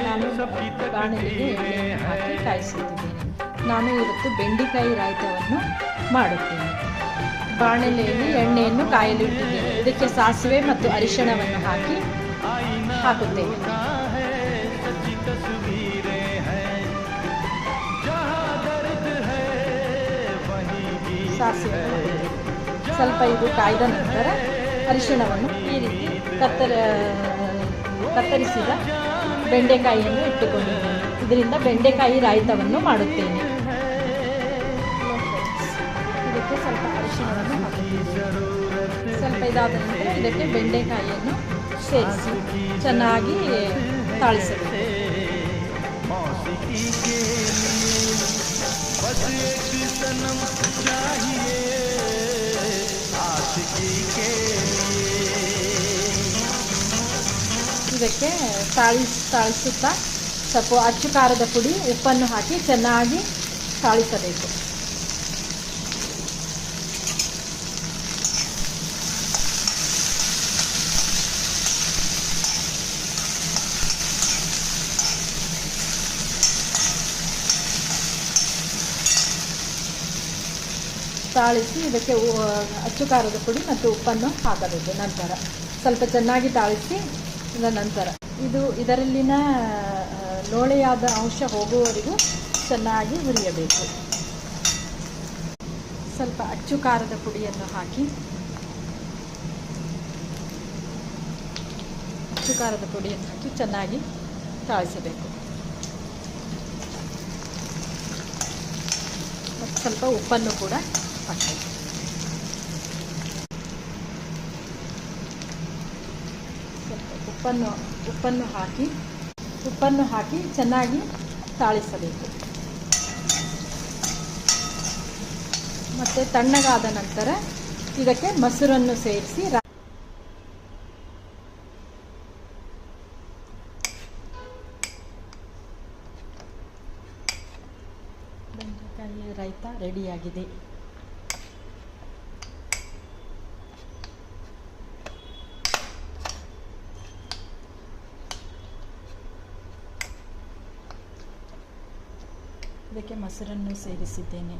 ನಾನು ಬಾಣಲೆಗೆ ಎಣ್ಣೆಯನ್ನು ಹಾಕಿ ಕಾಯಿಸುತ್ತಿದ್ದೇನೆ. ನಾನು ಇವತ್ತು ಬೆಂಡೆಕಾಯಿ ರಾಯ್ತವನ್ನು ಮಾಡುತ್ತೇನೆ. ಬಾಣಲೆಯಲ್ಲಿ ಎಣ್ಣೆಯನ್ನು ಕಾಯಲು ಇಟ್ಟಿದ್ದೇನೆ. ಇದಕ್ಕೆ ಸಾಸಿವೆ ಮತ್ತು ಅರಿಶಿಣವನ್ನು ಹಾಕುತ್ತೇನೆ. ಸಾಸಿವೆ ಸ್ವಲ್ಪ ಇದು ಕಾಯ್ದ ನಂತರ ಅರಿಶಿಣವನ್ನು ಈ ರೀತಿ ಕತ್ತರಿಸಿದ ಬೆಂಡೆಕಾಯಿಯನ್ನು ಇಟ್ಟುಕೊಂಡಿದ್ದೇನೆ. ಇದರಿಂದ ಬೆಂಡೆಕಾಯಿ ರಾಯ್ತವನ್ನು ಮಾಡುತ್ತೇನೆ. ಇದಕ್ಕೆ ಸ್ವಲ್ಪ ಅರಿಶಿಣವನ್ನು ಹಾಕುತ್ತೇನೆ. ಸ್ವಲ್ಪ ಇದಾದ ನಂತರ ಇದಕ್ಕೆ ಬೆಂಡೆಕಾಯಿಯನ್ನು ಸೇರಿಸಿ ಚೆನ್ನಾಗಿ ತಾಳಿಸಬೇಕು. ಇದಕ್ಕೆ ತಾಳಿಸುತ್ತಾ ಸ್ವಲ್ಪ ಅಚ್ಚು ಖಾರದ ಪುಡಿ ಉಪ್ಪನ್ನು ಹಾಕಿ ಚೆನ್ನಾಗಿ ತಾಳಿಸಬೇಕು. ತಾಳಿಸಿ ಇದಕ್ಕೆ ಅಚ್ಚು ಖಾರದ ಪುಡಿ ಮತ್ತು ಉಪ್ಪನ್ನು ಹಾಕಬೇಕು. ನಂತರ ಸ್ವಲ್ಪ ಚೆನ್ನಾಗಿ ತಾಳಿಸಿ ನಂತರ ಇದರಲ್ಲಿನ ಲೋಳೆಯಾದ ಅಂಶ ಹೋಗುವವರೆಗೂ ಚೆನ್ನಾಗಿ ಹುರಿಯಬೇಕು. ಸ್ವಲ್ಪ ಅಚ್ಚು ಖಾರದ ಪುಡಿಯನ್ನು ಹಾಕಿ ಚೆನ್ನಾಗಿ ತಾಳಿಸಬೇಕು. ಮತ್ತು ಸ್ವಲ್ಪ ಉಪ್ಪನ್ನು ಕೂಡ ಹಾಕಬೇಕು. ಉಪ್ಪನ್ನು ಹಾಕಿ ಚೆನ್ನಾಗಿ ತಾಳಿಸಬೇಕು. ಮತ್ತು ತಣ್ಣಗಾದ ನಂತರ ಇದಕ್ಕೆ ಮೊಸರನ್ನು ಸೇರಿಸಿ ಬೆಂಡೆಕಾಯಿ ರಾಯ್ತ ರೆಡಿಯಾಗಿದೆ. ಇದಕ್ಕೆ ಮೊಸರನ್ನು ಸೇರಿಸಿದ್ದೇನೆ.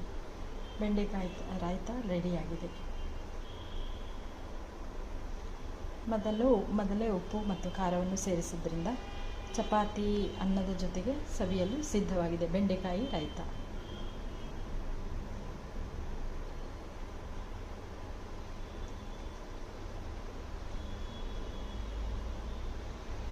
ಬೆಂಡೆಕಾಯಿ ರಾಯ್ತ ರೆಡಿಯಾಗಿದೆ. ಮೊದಲೇ ಉಪ್ಪು ಮತ್ತು ಖಾರವನ್ನು ಸೇರಿಸಿದ್ರಿಂದ ಚಪಾತಿ ಅನ್ನದ ಜೊತೆಗೆ ಸವಿಯಲು ಸಿದ್ಧವಾಗಿದೆ ಬೆಂಡೆಕಾಯಿ ರಾಯ್ತ.